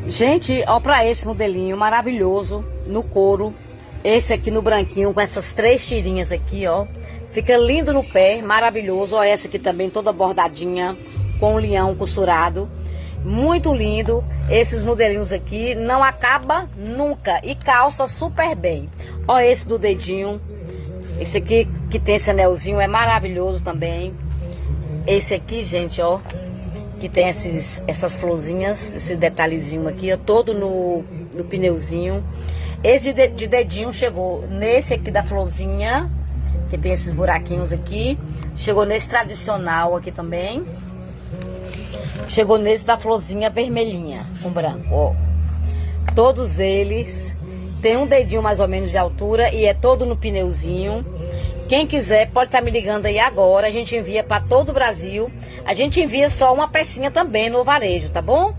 Gente, ó pra esse modelinho maravilhoso no couro. Esse aqui no branquinho com essas 3 tirinhas aqui, ó. Fica lindo no pé, maravilhoso. Ó, essa aqui também toda bordadinha com um leão costurado. Muito lindo. Esses modelinhos aqui não acaba nunca e calça super bem. Ó, esse do dedinho. Esse aqui que tem esse anelzinho é maravilhoso também. Esse aqui, gente, ó, que tem essas florzinhas, esse detalhezinho aqui, ó, todo no pneuzinho. Esse de dedinho chegou nesse aqui da florzinha, que tem esses buraquinhos aqui. Chegou nesse tradicional aqui também. Chegou nesse da florzinha vermelhinha, com branco, ó. Todos eles tem um dedinho mais ou menos de altura e é todo no pneuzinho. Quem quiser pode estar me ligando aí agora. A gente envia para todo o Brasil. A gente envia só uma pecinha também no varejo, tá bom?